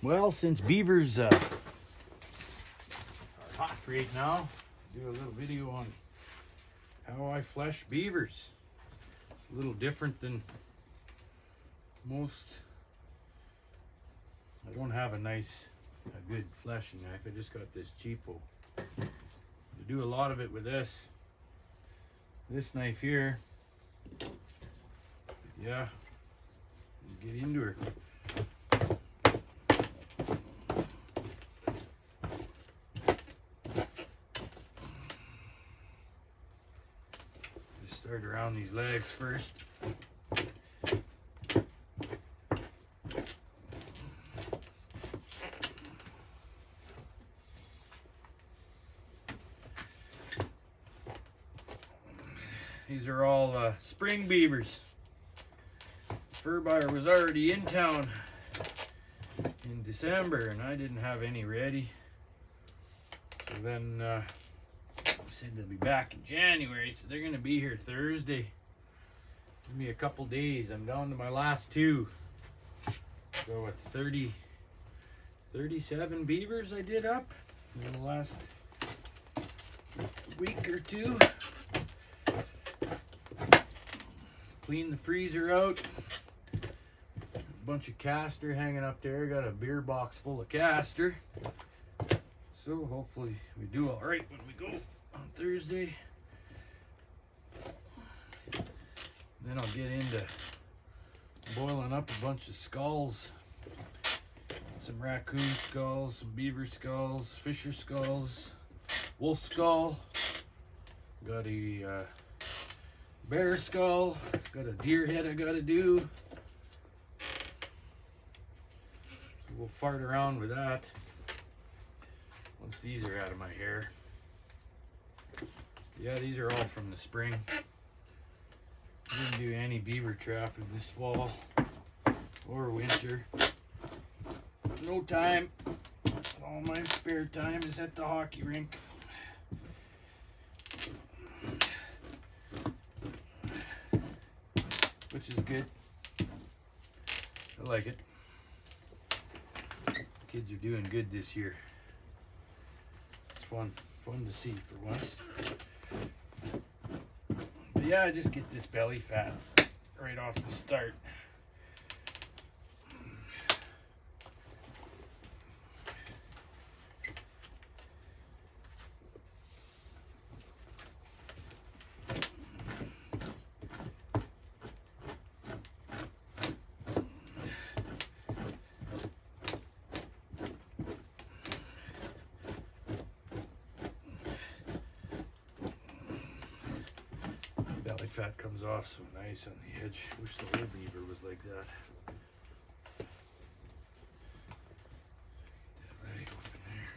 Well, since beavers are hot right now, do a little video on how I flesh beavers. It's a little different than most. I don't have a good fleshing knife. I just got this cheapo. You do a lot of it with this knife here. Yeah, you get into her. Just start around these legs first. These are all spring beavers. Fur buyer was already in town in December and I didn't have any ready. So then said they'll be back in January, so they're gonna be here Thursday. Give me a couple days. I'm down to my last two. Go with 37 beavers I did up in the last week or two. Clean the freezer out. A bunch of castor hanging up there. Got a beer box full of castor. So hopefully we do all right when we go on Thursday. Then I'll get into boiling up a bunch of skulls. Some raccoon skulls, some beaver skulls, fisher skulls, wolf skull. Got a bear skull, got a deer head I gotta do. So we'll fart around with that once these are out of my hair. Yeah, these are all from the spring. I didn't do any beaver trapping this fall or winter. No time. All my spare time is at the hockey rink. Which is good. I like it. Kids are doing good this year. It's fun to see for once. But yeah, I just get this belly fat right off the start. Belly fat comes off so nice on the edge. Wish the old beaver was like that. Get that right open there.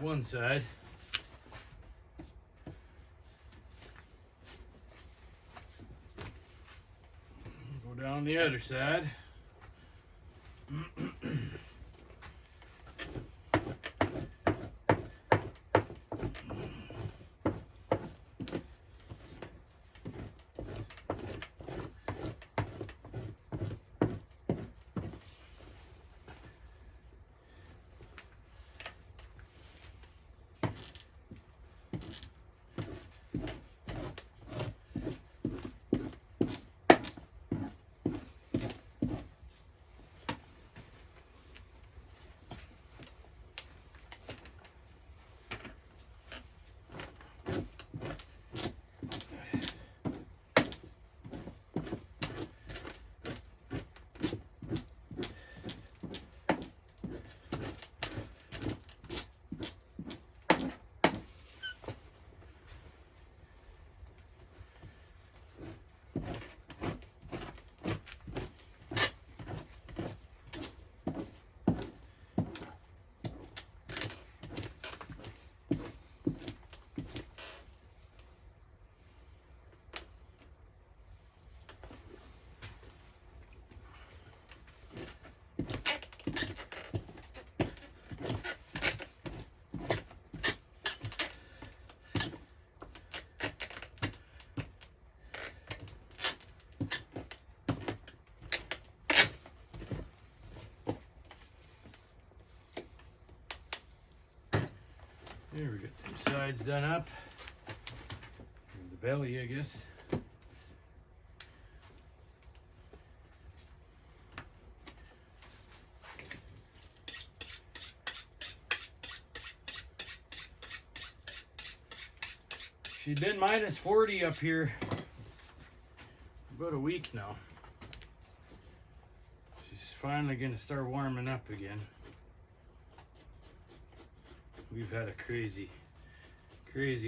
One side. Go down the other side. There we got two sides done up. And the belly, I guess. She's been minus 40 up here about a week now. She's finally gonna start warming up again. We've had a crazy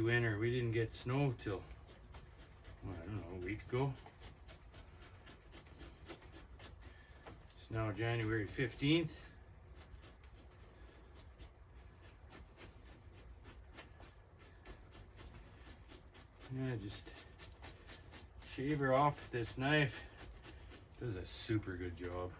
winter. We didn't get snow till, well, I don't know, a week ago. It's now January 15th. Yeah, just shave her off with this knife. Does a super good job.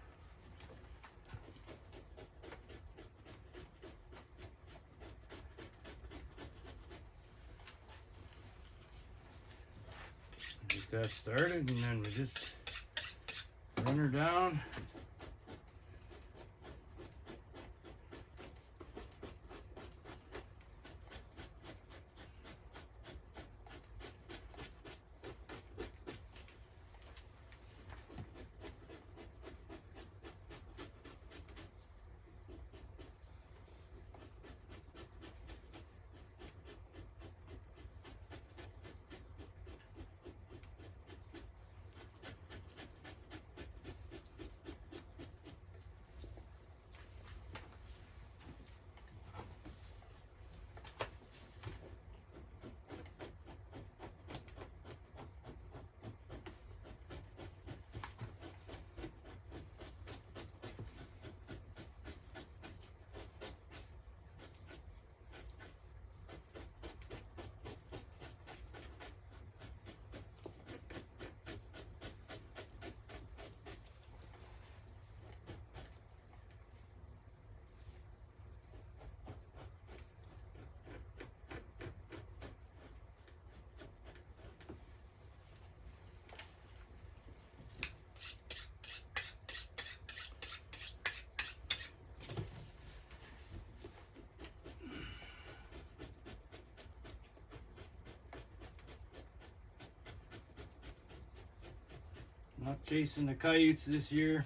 Get that started, and then we just run her down. Not chasing the coyotes this year.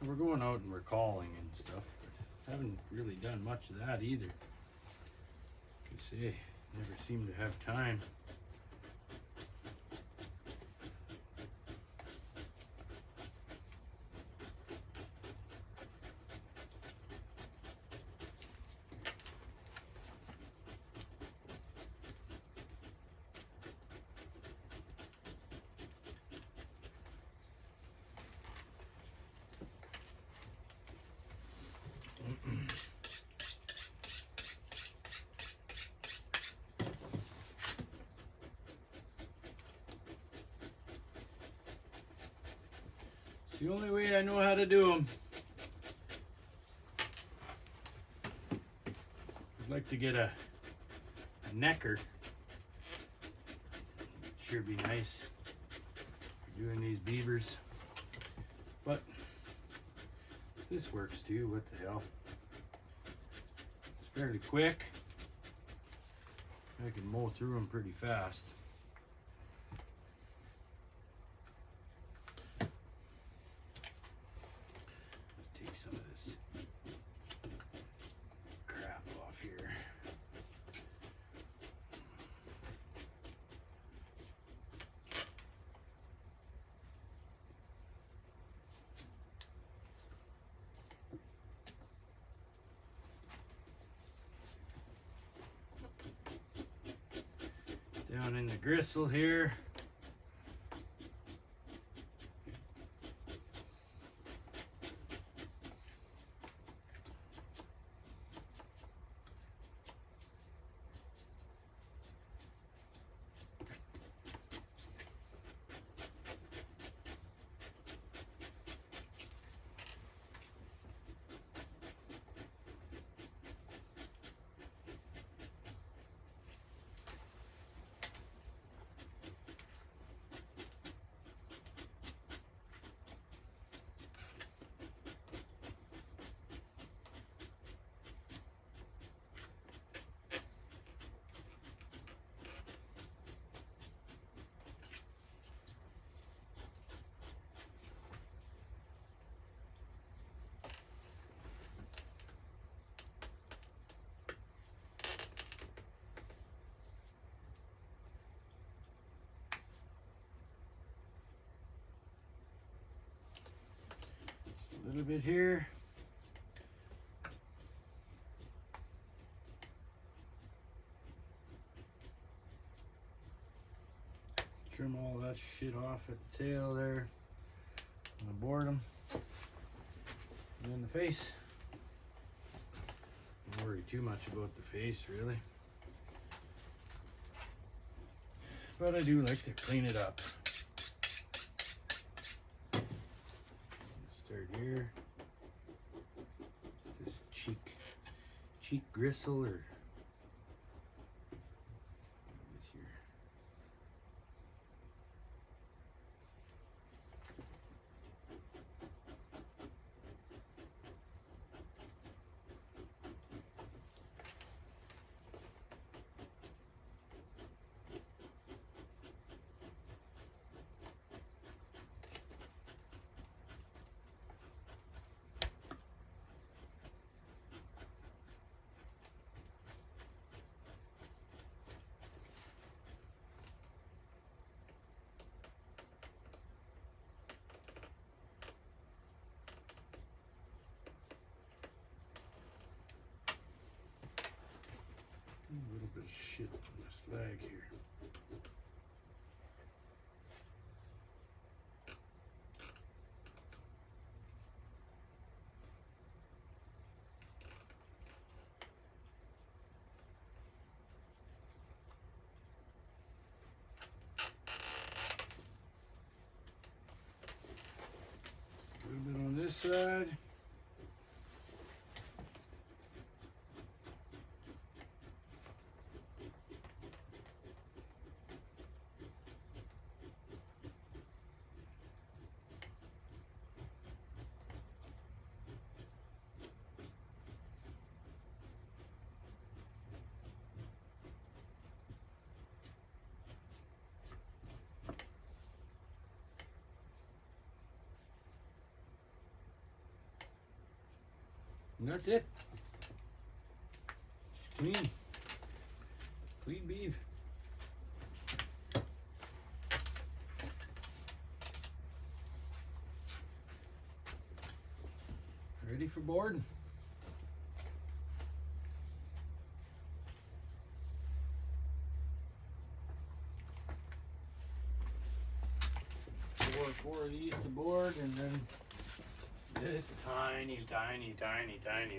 We're going out and we're calling and stuff, but haven't really done much of that either. You see, never seem to have time. It's the only way I know how to do them. I'd like to get a necker. Sure be nice for doing these beavers. But this works too, what the hell. It's fairly quick. I can mow through them pretty fast. Take some of this crap off here. Down in the gristle here. A little bit here. Trim all that shit off at the tail there. On the boredom. And then the face. Don't worry too much about the face, really. But I do like to clean it up. Start here. This cheek gristle or here. A little bit of shit on this leg here. A little bit on this side. And that's it. Clean. Clean beef. Ready for boarding. Four of these to board, and then this tiny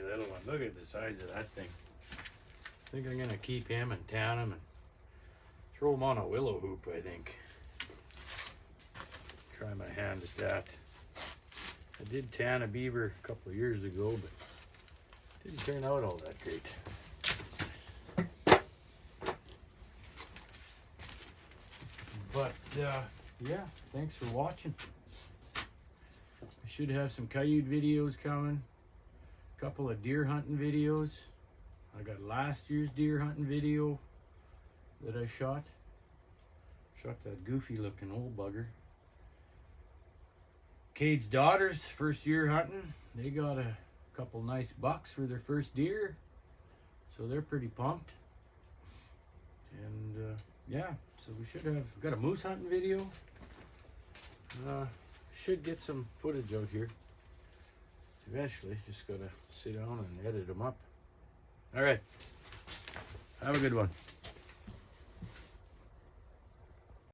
little one. Look at the size of that thing. I think I'm gonna keep him and tan him and throw him on a willow hoop, I think. Try my hand at that. I did tan a beaver a couple of years ago, but didn't turn out all that great. But yeah, thanks for watching. I should have some coyote videos coming, a couple of deer hunting videos. I got last year's deer hunting video that I shot that goofy looking old bugger. Cade's daughters, first year hunting, they got a couple nice bucks for their first deer, so they're pretty pumped. And yeah, so we should have got a moose hunting video. Should get some footage out here eventually. Just gotta sit down and edit them up. All right, have a good one.